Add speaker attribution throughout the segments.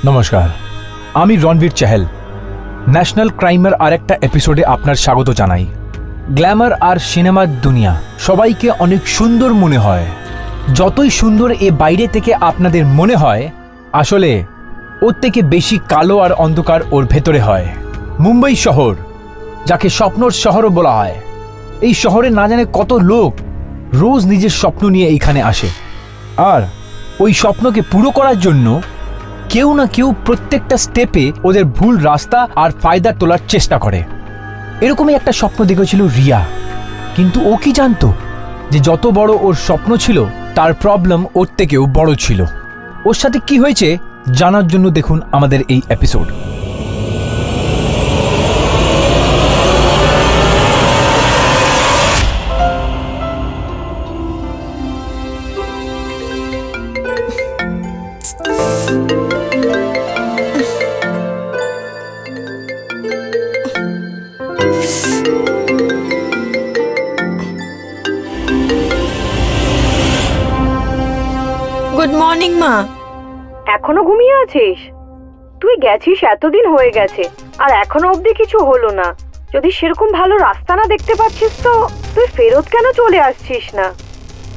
Speaker 1: নমস্কার, আমি রণবীর চাহেল। ন্যাশনাল ক্রাইমের আরেকটা এপিসোডে আপনার স্বাগত জানাই। গ্ল্যামার আর সিনেমার দুনিয়া সবাইকে অনেক সুন্দর মনে হয়। যতই সুন্দর এ বাইরে থেকে আপনাদের মনে হয়, আসলে ওর থেকে বেশি কালো আর অন্ধকার ওর ভেতরে হয়। মুম্বাই শহর, যাকে স্বপ্নর শহরও বলা হয়, এই শহরে না জানে কত লোক রোজ নিজের স্বপ্ন নিয়ে এইখানে আসে, আর ওই স্বপ্নকে পুরো করার জন্য কেউ না কেউ প্রত্যেকটা স্টেপে ওদের ভুল রাস্তা আর ফায়দা তোলার চেষ্টা করে। এরকমই একটা স্বপ্ন দেখেছিল রিয়া, কিন্তু ও কি জানতো যে যত বড় ওর স্বপ্ন ছিল তার প্রবলেম ওর থেকেও বড় ছিল। ওর সাথে কি হয়েছে জানার জন্য দেখুন আমাদের এই এপিসোড।
Speaker 2: গুড মর্নিং মা।
Speaker 3: এখনো ঘুমিয়ে আছিস? তুই গেছিস এতদিন হয়ে গেছে আর এখনো অবধি কিছু হলো না। যদি সেরকম ভালো রাস্তা না দেখতে পাচ্ছিস তো তুই ফেরত কেন চলে আসছিস না?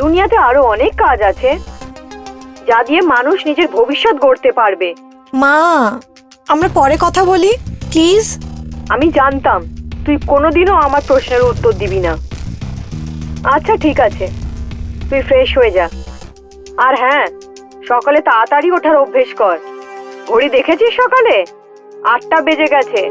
Speaker 3: দুনিয়াতে আরো অনেক কাজ আছে যা দিয়ে মানুষ নিজের ভবিষ্যৎ গড়তে পারবে।
Speaker 2: মা, আমরা পরে কথা বলি প্লিজ।
Speaker 3: আমি জানতাম তুই কোনোদিনও আমার প্রশ্নের উত্তর দিবি না। আচ্ছা ঠিক আছে, তুই ফ্রেশ হয়ে যা। আর হ্যাঁ, সকালে তাড়াতাড়ি ওঠার অভ্যেস কর। ঘড়ি দেখেছিস সকালে 8টা বেজে গেছে।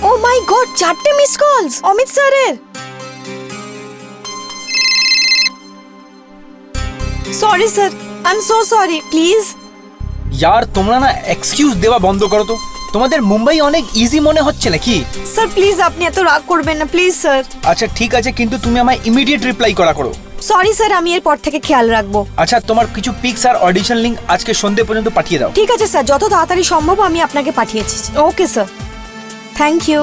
Speaker 2: ও মাই গড, 4টে মিস কলস অমিত স্যারের। Sorry sir, I am so sorry, please.
Speaker 1: यार তোমরা না এক্সকিউজ দেওয়া বন্ধ করো তো। তোমাদের মুম্বাই অনেক ইজি মনে হচ্ছে নাকি?
Speaker 2: স্যার প্লিজ, আপনি এত রাগ করবেন না প্লিজ স্যার।
Speaker 1: আচ্ছা ঠিক আছে, কিন্তু তুমি আমায় ইমিডিয়েট রিপ্লাই করো।
Speaker 2: সরি স্যার, আমি এর পর থেকে খেয়াল রাখবো।
Speaker 1: আচ্ছা, তোমার কিছু পিকস আর অডিশন লিংক আজকে সন্ধ্যে পর্যন্ত পাঠিয়ে দাও।
Speaker 2: ঠিক আছে স্যার, যত তাড়াতাড়ি সম্ভব আমি আপনাকে পাঠিয়েছি। Okay sir, thank you.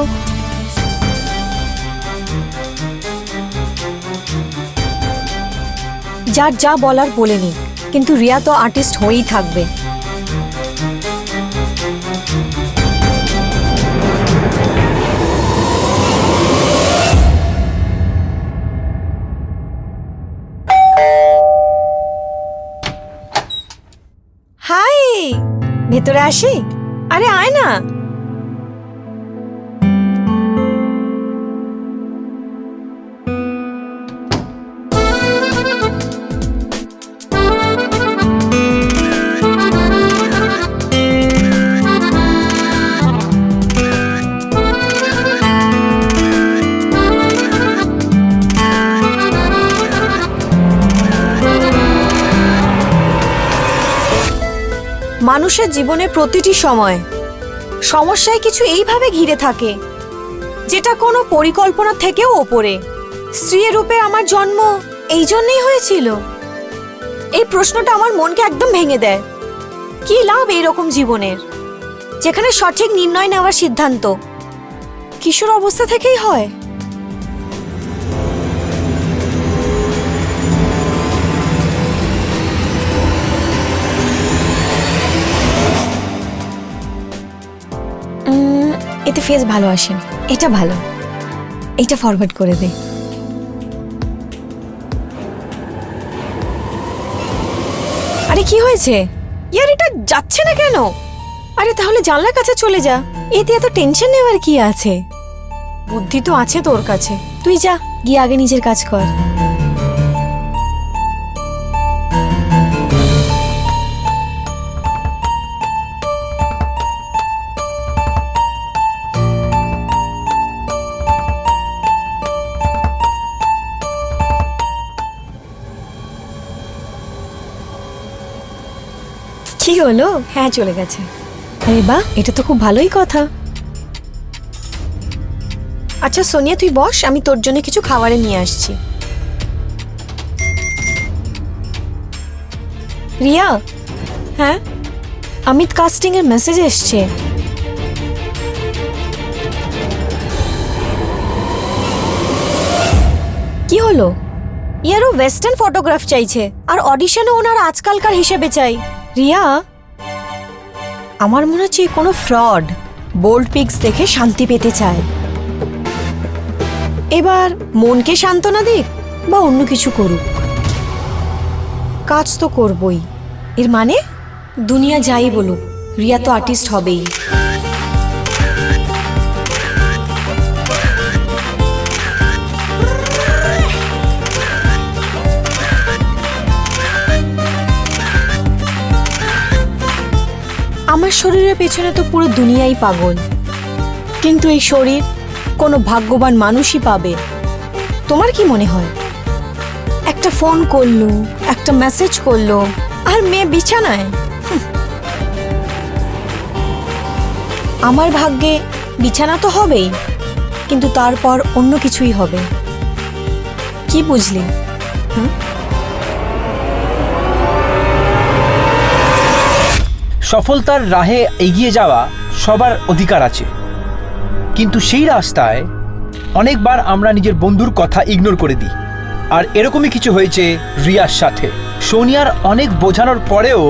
Speaker 2: যার যা বলার বলে নি, কিন্তু রিয়া তো আর্টিস্ট হয়েই থাকবে। হাই, ভেতরে আসি? আরে আয় না। মানুষের জীবনে প্রতিটি সময় সমস্যায় কিছু এইভাবে ঘিরে থাকে যেটা কোনো পরিকল্পনা থেকেও ওপরে। স্ত্রী রূপে আমার জন্ম এই জন্যই হয়েছিল? এই প্রশ্নটা আমার মনকে একদম ভেঙে দেয়। কি লাভ এইরকম জীবনের, যেখানে সঠিক নির্ণয় নেওয়ার সিদ্ধান্ত কিশোর অবস্থা থেকেই হয়? এতে ফেস ভালো আসেনি, এটা ভালো, এটা ফরওয়ার্ড করে দে। আরে কি হয়েছে ইয়ার, এটা যাচ্ছে না কেন? আরে তাহলে জানলার কাছে চলে যা, এতে এত টেনশন নেওয়ার কি আছে? বুদ্ধি তো আছে তোর কাছে, তুই যা গিয়ে আগে নিজের কাজ কর। হলো? হ্যাঁ, চলে গেছে। আরে বাহ, এটা তো খুব ভালোই কথা। আচ্ছা সোনিয়া, তুই বস, আমি তোর জন্য কিছু খাবারে নিয়ে আসছি। রিয়া। হ্যাঁ, অমিত কাস্টিং এর মেসেজ এসছে। কি হলো? ইয়ারও ওয়েস্টার্ন ফটোগ্রাফ চাইছে, আর অডিশনও ওনার আজকালকার হিসেবে চাই। রিয়া, আমার মনে হচ্ছে কোনো ফ্রড বোল্ড পিক্স দেখে শান্তি পেতে চায়। এবার মনকে সান্ত্বনা দিক বা অন্য কিছু করুক, কাজ তো করবই। এর মানে দুনিয়া যাই বলুক, রিয়া তো আর্টিস্ট হবেই। আমার শরীরের পেছনে তো পুরো দুনিয়াই পাগল, কিন্তু এই শরীর কোনো ভাগ্যবান মানুষই পাবে। তোমার কি মনে হয়? একটা ফোন করলো, একটা মেসেজ করলো, আর মেয়ে বিছানায়। আমার ভাগ্যে বিছানা তো হবেই, কিন্তু তারপর অন্য কিছুই হবে। কি বুঝলি?
Speaker 1: সফলতার রাহে এগিয়ে যাওয়া সবার অধিকার আছে, কিন্তু সেই রাস্তায় অনেকবার আমরা নিজের বন্ধুর কথা ইগনোর করে দিই। আর এরকমই কিছু হয়েছে রিয়ার সাথে। সোনিয়ার অনেক বোঝানোর পরেও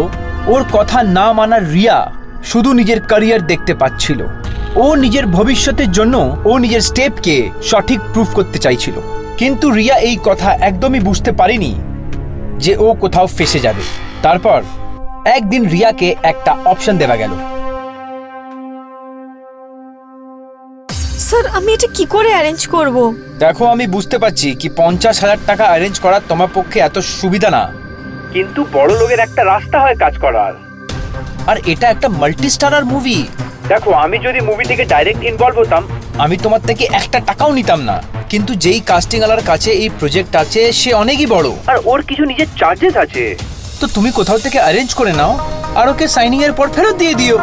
Speaker 1: ওর কথা না মানার রিয়া শুধু নিজের ক্যারিয়ার দেখতে পাচ্ছিল। ও নিজের ভবিষ্যতের জন্য ও নিজের স্টেপকে সঠিক প্রুফ করতে চাইছিল, কিন্তু রিয়া এই কথা একদমই বুঝতে পারেনি যে ও কোথাও ফেসে যাবে। তারপর একদিন রিয়াকে একটা অপশন দেওয়া গেল।
Speaker 2: স্যার, আমি এটা কি করে অ্যারেঞ্জ করব?
Speaker 1: দেখো, আমি বুঝতে পারছি কি 50,000 টাকা অ্যারেঞ্জ করা তোমার পক্ষে এত সুবিধা না, কিন্তু বড় লোকের একটা রাস্তা হয় কাজ করার। আর এটা একটা মাল্টি স্টারার মুভি। দেখো, আমি যদি মুভি থেকে ডাইরেক্ট ইনভলভ হতাম, আমি তোমার থেকে একটা টাকাও নিতাম না, কিন্তু যেই কাস্টিং ওয়ালার কাছে এই প্রজেক্ট আছে সে অনেকই বড়, আর ওর কিছু নিজের চার্জেস আছে। তো তুমি কোথাও থেকে অ্যারেঞ্জ করে নাও আর ওকে সাইনিং এর পর ফেরত দিয়ে দিও।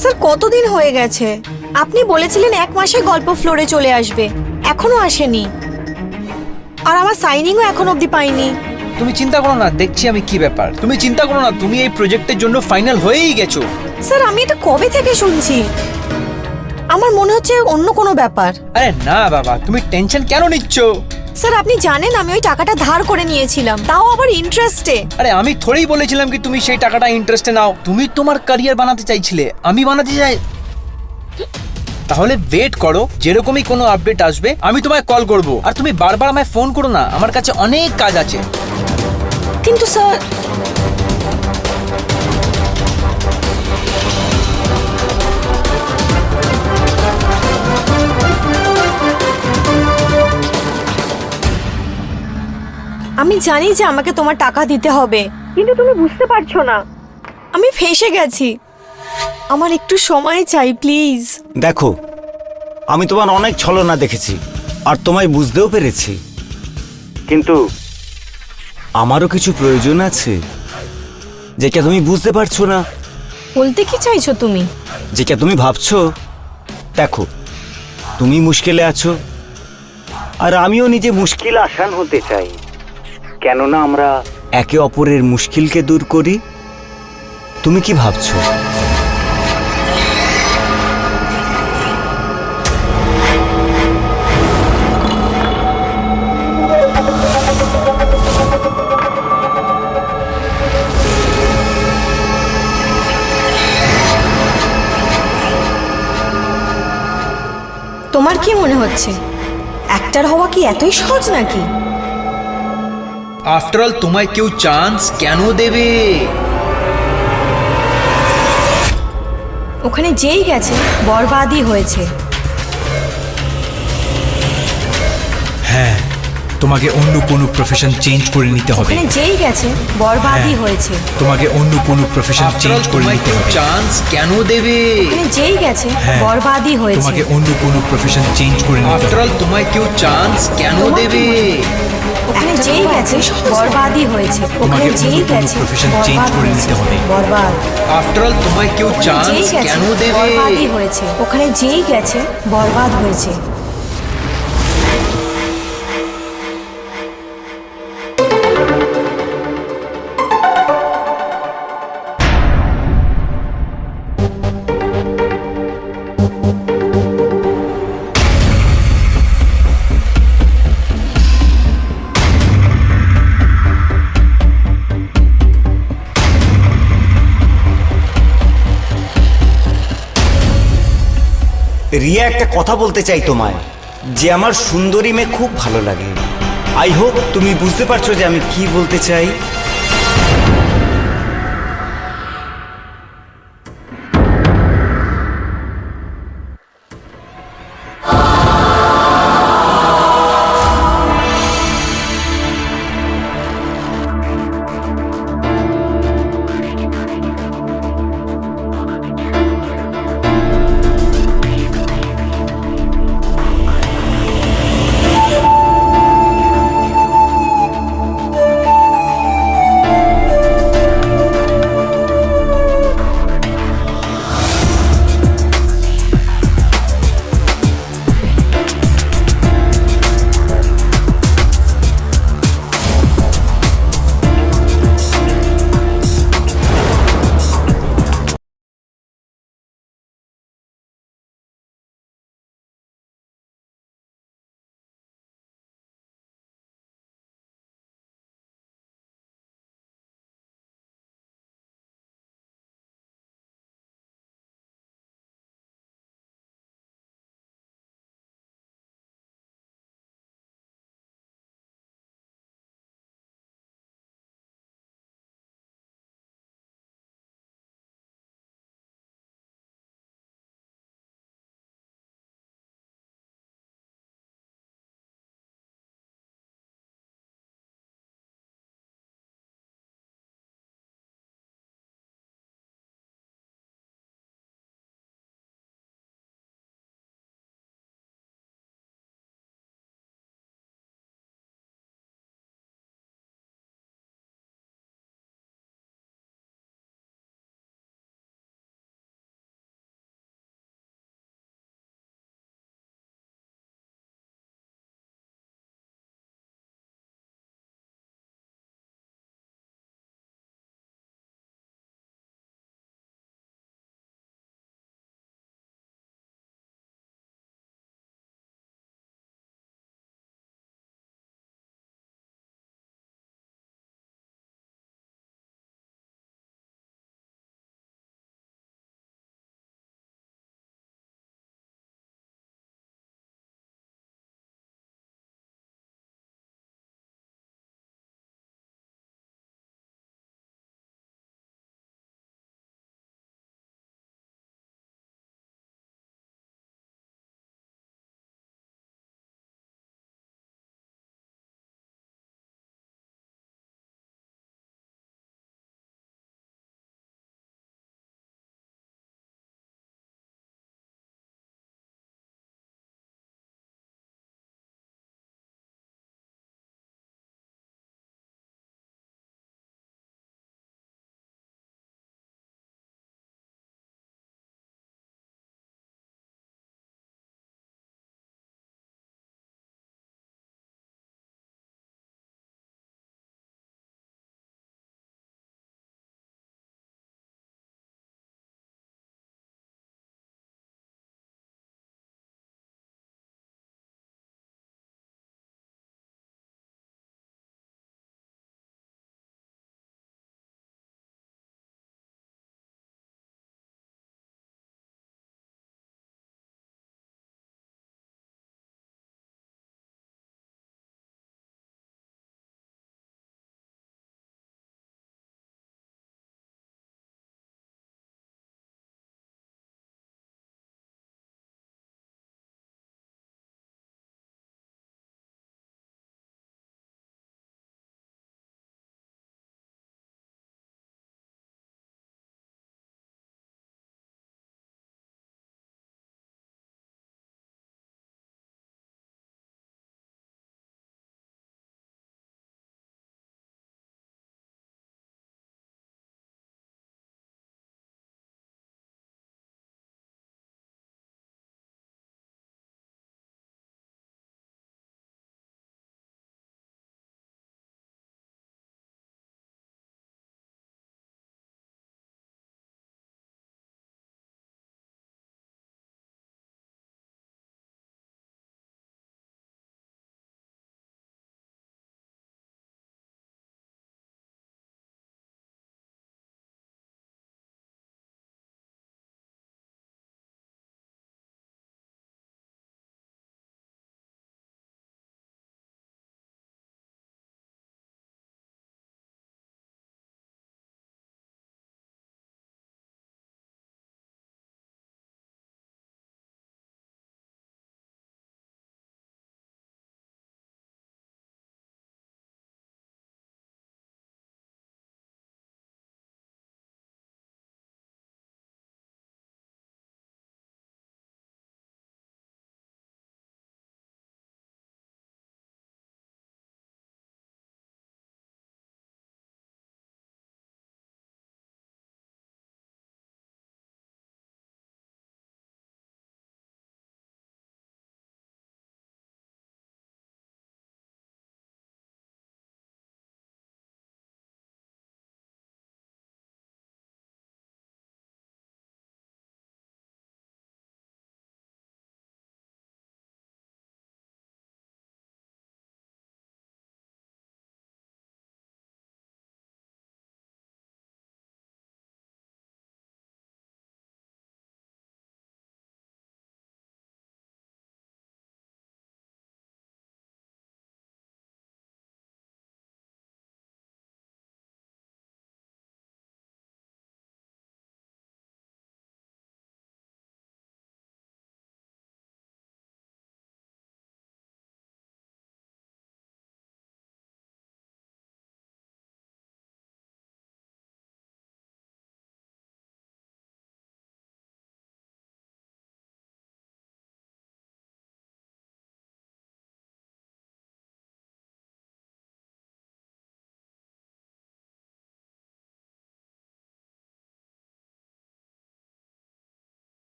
Speaker 2: স্যার, কতদিন হয়ে গেছে? আপনি বলেছিলেন 1 মাসে গল্প ফ্লোরে চলে আসবে, এখনো আসেনি। আর আমার সাইনিংও এখন অবধি পাইনি।
Speaker 1: তুমি চিন্তা করো না, দেখছি আমি কি ব্যাপার। তুমি চিন্তা করো না, তুমি এই প্রজেক্টের জন্য ফাইনাল হয়েই গেছো।
Speaker 2: স্যার, আমি এটা কবে থেকে শুনছি? আমার মনে হচ্ছে অন্য কোনো ব্যাপার।
Speaker 1: আরে না বাবা, তুমি টেনশন কেন নিচ্ছ?
Speaker 2: স্যার, আপনি জানেন আমি ওই টাকাটা ধার করে নিয়েছিলাম, তাও আবার ইন্টারেস্টে।
Speaker 1: আরে আমি থোড়েই বলেছিলাম কি তুমি সেই টাকাটা ইন্টারেস্টে নাও। তুমি তোমার ক্যারিয়ার বানাতে চাইছিলে, আমি বানাতে চাই। তাহলে ওয়েট করো, যেরকমই কোনো আপডেট আসবে আমি তোমায় কল করব। আর তুমি বারবার আমায় ফোন করো না, আমার কাছে অনেক কাজ আছে।
Speaker 2: কিন্তু স্যার, আমি জানি যে আমাকে তোমার টাকা দিতে হবে,
Speaker 3: কিন্তু তুমি বুঝতে পারছো না।
Speaker 2: আমি ফেঁসে গেছি। আমার একটু সময় চাই প্লিজ।
Speaker 4: দেখো, আমি তোমার অনেক ছলনা দেখেছি আর তোমায় বুঝতেও পেরেছি, কিন্তু আমারও কিছু প্রয়োজন আছে যেটা তুমি বুঝতে পারছো না।
Speaker 2: বলতে কি চাইছো তুমি?
Speaker 4: যেটা তুমি ভাবছো। দেখো, তুমি মুশকিলে আছো আর আমিও নিজে মুশকিল আসান হতে চাই, কেননা আমরা একে অপরের মুশকিলকে দূর করি। তুমি কি ভাবছো?
Speaker 2: তোমার কি মনে হচ্ছে অ্যাক্টর হওয়া কি এতই সহজ নাকি?
Speaker 1: আফটার অল তোমায় কেউ চান্স কেন দেবে?
Speaker 2: ওখানে যেই গেছে বরবাদই হয়েছে।
Speaker 1: হ্যাঁ, তোমাকে অন্য কোনো প্রফেশন চেঞ্জ করে নিতে হবে।
Speaker 2: ওখানে যেই গেছে বরবাদই হয়েছে।
Speaker 1: তোমাকে অন্য কোনো প্রফেশন চেঞ্জ করে নিতে হবে।
Speaker 5: চান্স কেন দেবে?
Speaker 2: ওখানে যেই গেছে
Speaker 1: হ্যাঁ।
Speaker 2: বরবাদই হয়েছে।
Speaker 1: তোমাকে অন্য কোনো প্রফেশন চেঞ্জ করে নিতে
Speaker 5: আফটার
Speaker 1: হবে।
Speaker 5: অল তোমায় কেউ চান্স কেন
Speaker 2: তোমার কি
Speaker 5: দেবে?
Speaker 2: ওখানে যেই গেছে বরবাদই হয়েছে। ওখানে
Speaker 1: তোমাকে
Speaker 2: যেই
Speaker 1: অন্য কোনো
Speaker 2: গেছে
Speaker 1: profession change
Speaker 2: বরবাদ
Speaker 1: করে
Speaker 2: হয়েছে।
Speaker 1: নিতে হবে।
Speaker 2: বরবাদ।
Speaker 5: আফটার অল তোমায় কেউ
Speaker 2: যেই
Speaker 5: চান্স
Speaker 2: গেছে
Speaker 5: কেন দেবে?
Speaker 2: বরবাদই হয়েছে। ওখানে যেই গেছে বরবাদ হয়েছে।
Speaker 4: রিয়া, একটা কথা বলতে চাই তোমায়, যে আমার সুন্দরী মেয়ে খুব ভালো লাগে। আই হোপ তুমি বুঝতে পারছো যে আমি কি বলতে চাই।